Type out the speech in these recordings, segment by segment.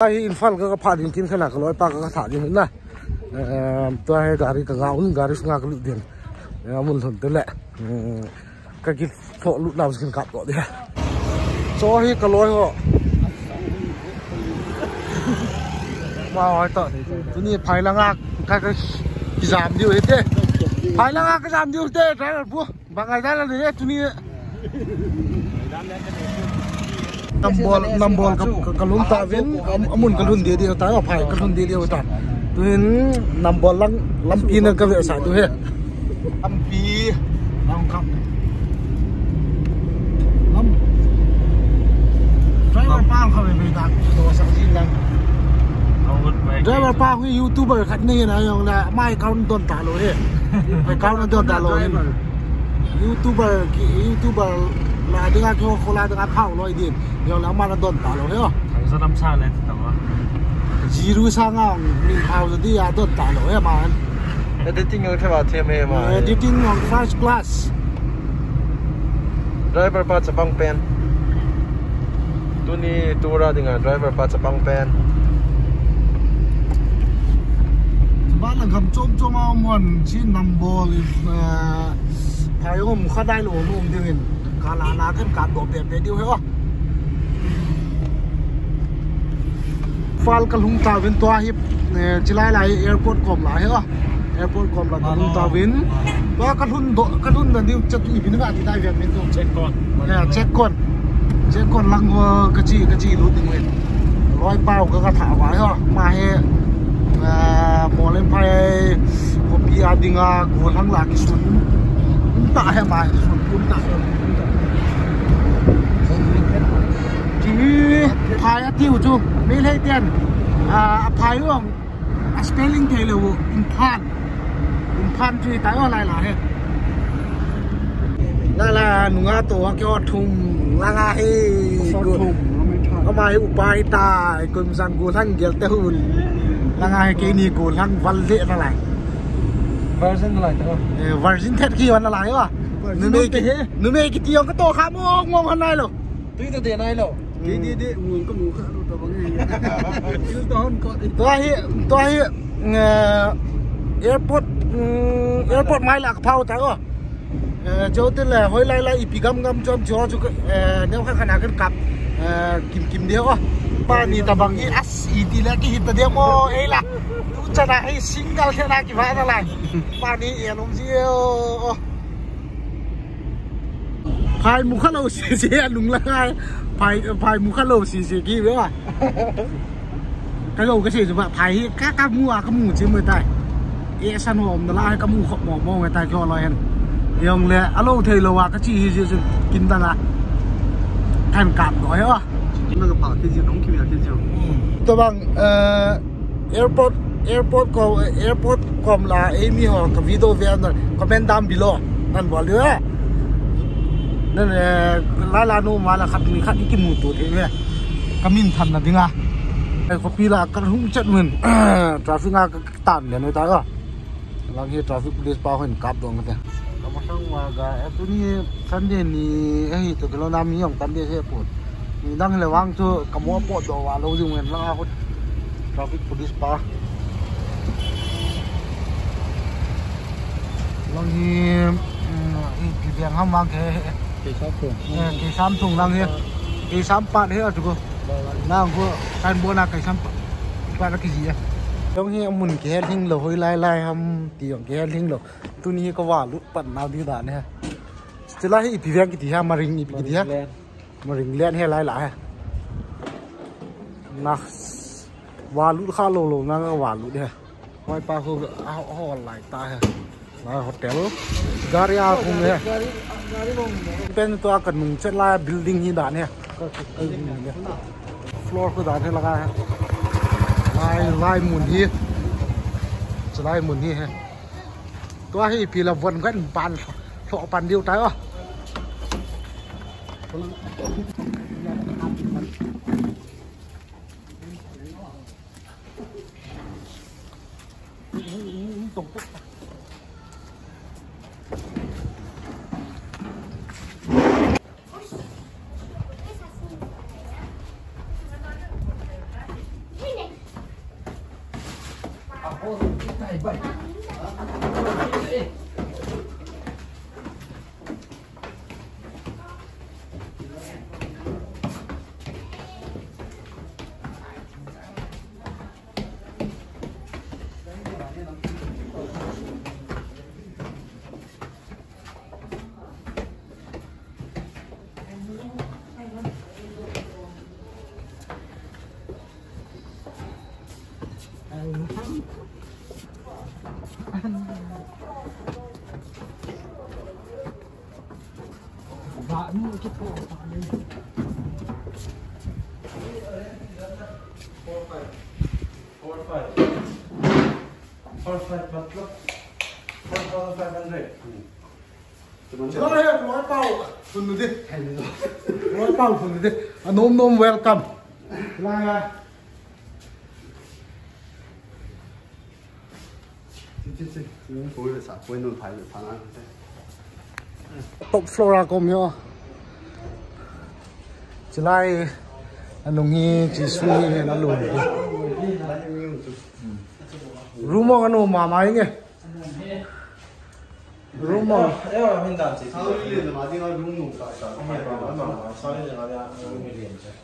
ai infal ka pha din kin khana ka loi pa ka tha din na to hai gari ka gaun gari sunga ka lu din mun thon te le ka ki tho lu law skin ka to dia so hi ka loi ho ma hoi to tu ni phai la nga ka jam diu he te phai la nga ka jam diu te driver bu ba ngai da la ni tu ni nambol kalun ta vin amun kalun dia dia ta phai kalun dia dia ta tuin nambol lampi na ka ve sa tu he lampi lang kam lam driver pa kha ve da to sa jin lang driver pa hu youtuber khat ni na yong la mai kaun don ta lo he mai kaun don ta lo youtuber là đừng ăn cho khô la đừng ăn thảo rồi đi nhiều lắm mà nó đồn tả rồi heo thằng sao năm sao lên tao á gì luôn sang ngang mình thảo rồi đi à đồn tả rồi mà editing ở thế mà thêm em mà editing on first class driver pa sa pang pen tu ni tura dengan driver pa sa pang penบ้านหลังคำจมเอาหมอนชิ้นนำบอลพายผมข้าได้หลวงนุ่มเดียวเห็นกาลานาขึ้นการโดดเด่นไปเดียวเหรอฟัลกันลุงตาวินตัวฮิปจิไลไลแอร์พอร์ตกลมหลายเหรอแอร์พอร์ตกลมหลายกันลุงตาวินว่ากันลุนนั่นเดียวจะอีกนิดนึงอ่ะที่ได้เวียนเป็นตัวเช็คก่อนเช็คก่อนลังกระจีรู้ตึงเว้ยร้อยเป้าก็กระถาไว้เหรอมาให้หมอเล่นไพ่ผมพี่อาดิงากูทั้งหลักสุดตาให้มาสุดคุณตาทีพายติวจูไม่เล่นเตียนพายว่าสเปลลิ่งเทเลวอินพันจุยตายอะไรล่ะเฮ้นั่นแหละหนุ่งอาตัวเกี่ยวทุ่มล่างให้กูก็มาให้อุปายตากุมสังกูทั้งเกี่ยวเต้หุ่นล่างให้เกนี่กูทั้งวันเละอะไรversion อะไรตัวversion เท็ดกี่วันอะไรวะนึกไม่กี่ตียงก็โตขามงงคนไหนหรอตุ้ยตัวเดียนไหนหรอดีงูก็งูข้ารู้ตัวบางอย่างตัวเฮียแอร์พอร์ตไม่หลักเผาแต่ก็เจ้าตัวแหล่หอยไล่อีปีกำจอมจ่อจุกเนี่ยข้างขนาดกันกับกิมเดียวก็ป้านี่ตะบังยี่อัสอีทีแรกที่หินตัวเดียวโมเอ้ล่ะจะได้ให้ซิงเกิลแค่ไหนกี่วันอะไรป้านี่เอ๋ลงเชียวพายมุขโลสีลุงละไงพายมุขโลสีกี่เว้ยcái đầu cái gì rồi bạn thấy các mua chứ người ta e san hòm nó lại các mua khóc mò người ta cho lo hen nhưng lẽ alo thầy lo cái gì kinh ta là thành cảm nói hả那个跑飞机龙 Q 飞机tôi bằng airport com là em họ cái video về rồi comment down below anh bảo nữa nên là nó mà là khát cái mù tụt thế này cái mình thành là tiếng à cái copy là cái hung chất mình traffic à cái tàn để nói tới à lagi traffic police bao hình cáp dong cái kamu sang waga itu ni Sunday ni itu kalau nami yang Sunday saya pun ni dang lewang tu kamu apa do walau jung men lah aku traffic police pa lagi di yang ham wang ke Samsung lagi ke Sampat he tu ko na ko kan bona ke Sampat pa cái gì trong khi ông mình cái hình lầu hơi lai ham tiếng cái hình lầu tu ni có vào lúc bận nào đi đàn này chỉ là cái việc cái gì mà ring cái gì mà ring lên hay lai lại na vào lúc khá lâu na vào lúc đi ngoài pa khu họ lại ta là hotel Garia cũng này bên tôi cần mình chất lai building như đàn này floor của đàn thế là cái lai muôn hiจะได้หมุนนี่ฮะตัวให้ปีละวันกันปันโถปันเดียวตายอ่ะตก Nom welcome. Top flora kom yo. Chilai anungi jisui na lu. Rumo anu mama inge. Rumo.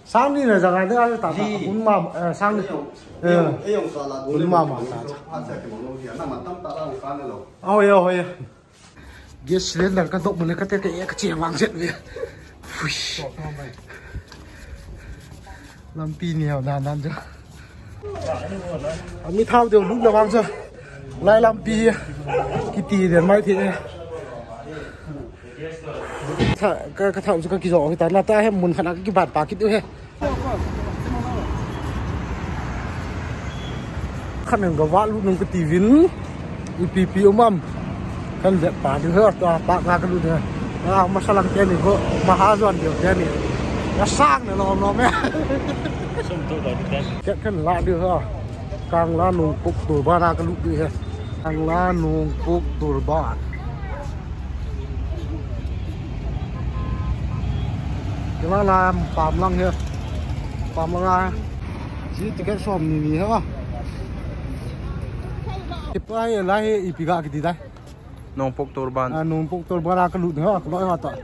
Sang ni na jangan tu ada tak unma sang ni. Unma mama. Oh ya oh ya. Gas cylinder kan tok mulai kata kayak kecil wangset dia. Lampi ni nan je. Ami thao điều lúc là bao giờ lại lampi kiti đến mai thì cái thao cho cái giỏ thì ta là ta hay muốn khả cái bản bạc kiti hết. Khả năng cái vát lúc nung cái tivi ipi umam kan dek pa di her to pa ka lu de masalah ke ni ko mahazon de ke ni ya sang ne lo me som to da ke kan la de ha kang la nung puk tur ba na ka lu de he kang la nung puk tur ba ke la làm pam lang he pam lang ji ti ke som ni ha ke pa ye la he ipiga ki di dai Numpuk turban. Numpuk turban lah kelut ha, kelut ha tak.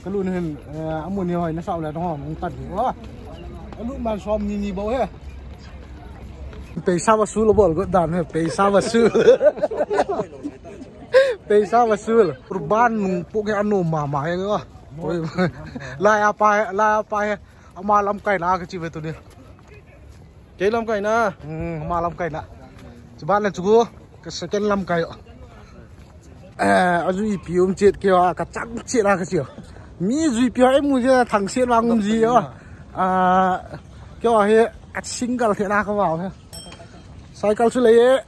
Kelut ni amun ni hoi na sau la dong mung tat ni wa. Kelut man som ni bau he. Pe sa wasul lo bol go dan he, pe sa wasul. Pe sa wasul. Turban numpuk ke anu mama he wa. Lai apa he. Amalam kai na ke ciwe tu dia. Ke lam kai na. Amalam kai na. Coba la cugu ke second lam kai. Azu ipium chết kêu cả chắc chết là cái chiều mi duy piao em mua cho thằng xiên vàng gì đó kêu hệ cắt sinh cả thế nào không vào thế sai cao suy lấy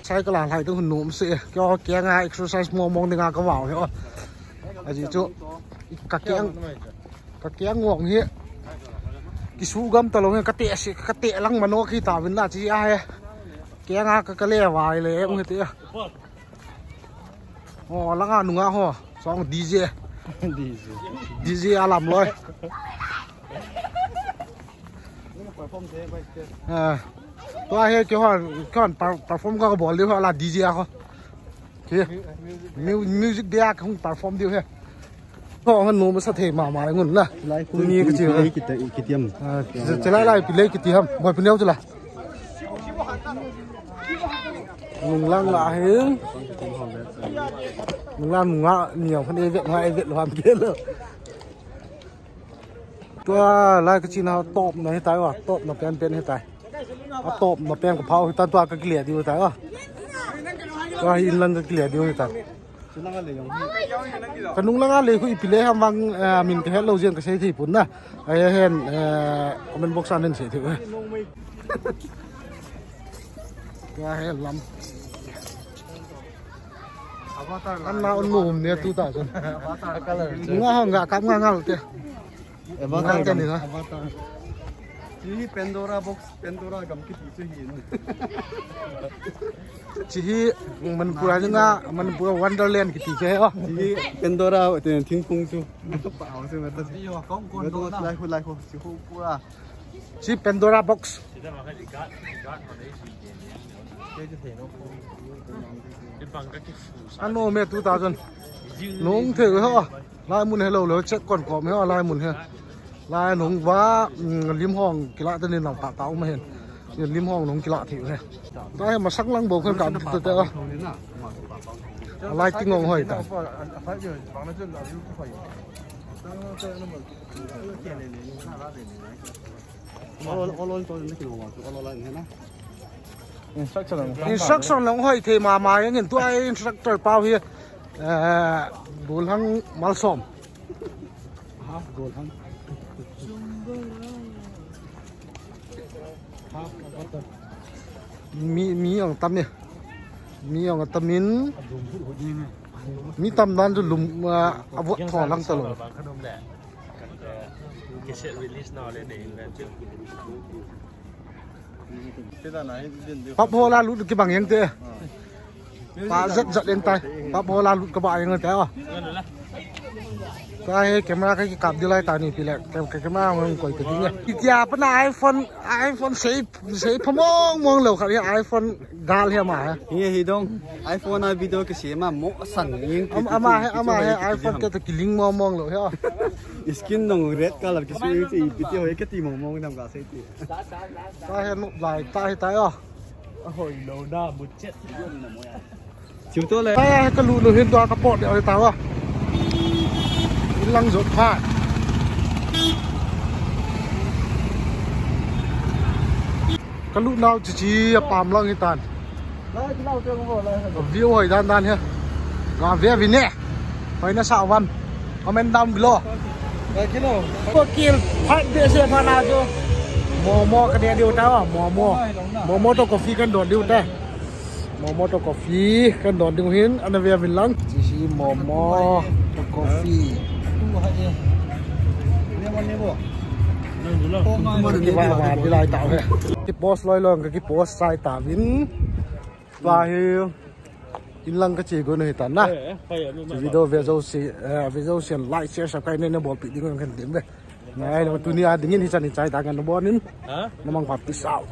sai cái là lại tôi nụm sữa kêu kia ngay exercise mua mong đừng có vào thế à gì chỗ các kia nguồn here cái số gam tao luôn cái tệ lăng mà nó khi tao vẫn là chỉ ai kia ngay cái lẽ vài lẽ em người tệ lang anu nga ho song DJ alam loi toa he ke hon perform ka bol dia la DJ ho ke music dia không perform dia he ho han no ma sa the ma ngun la ni ke chi ki tiam chala lai pi le ki tiam moi pi neu chala ngung lang la heng mình làm ngã nhiều phần ngoại viện làm kia rồi tôi lại cái chi nào tộp này tay à tộp nó pen hết tay tộp nó pen của phao ta toa cái lẻ đi tay à tôi in lần cái lẻ đi tay cái nung lăng lấy cái pile ham vang mình cái hết lâu riêng cái xe thì bốn nè ai hèn mình bốc sang lên xe thì cái hèn lắm ăn nào nôm nè tu ta rồi ngã ngã cắm ngã rồi ngã cái này thôi chỉ Pandora box Pandora cầm cái gì chứ chỉ mình pura juga mình pura Wonderland cái gì đó chỉ Pandora thì thiên cung chứ bảo xem người ta chỉ có con đó lại chỉ pura Chi Pandora box. Ano mẹ 2000 nung thử hả lai mun hello lo check còn có mấy lai mun ha lai nung vá lim hong cái lạ tên nên lòng tạo tạo mà hiện lim hong nung cái lạ thì này đây mà sắc lăng bầu không cảm từ từ lai kinh ngông hỏi ta instruction lòng hỏi thì mà những tụi ai instructor bao here bùn hăng mal som mi ông tâm nè mi ông tâm min mi tâm dan cho lùm vợ thò lăng tờ lùm bắp hồ la lút cái bằng yang tê ta rất giận lên tay bắp hồ la lút các bạn yang tê à cái camera cái cặp đi lại tay này thì lại cái camera mình quay cái gì nhỉ giờ bên iPhone sẽ phô mong lâu cái iPhone gal hay mà nghe hi dong iPhone này video cái gì mà mốt sẵn những ama iPhone cái link mong lâu hả skin dong red color cái gì video cái gì mong nằm cả cái gì tay hay lại tay à hồi đầu đa một chết chúng tôi là tay cái lùn hiện toàn các bộ đều tao à lăng rốt pha cái lúc nào chỉ pam lăng cái tàn view hỏi đan ha làm việc vì nè phải nó xạo văn comment down below có kia phát địa xe pha nào chưa mò cái này điều tao à mò to coffee kan đòn điều ta mò to coffee kan đòn điều hiến anh về mình lăng chỉ mò to coffee đi lại tạo cái post lôi cái post sai tả vin và in lăng cái gì của người ta na video về dấu xem like share subscribe nên nó bỏ bị tiếng gần tiếng về này là tụi nia đứng nhìn thì chân trái ta gần nó bỏ nín nó mang vào peace out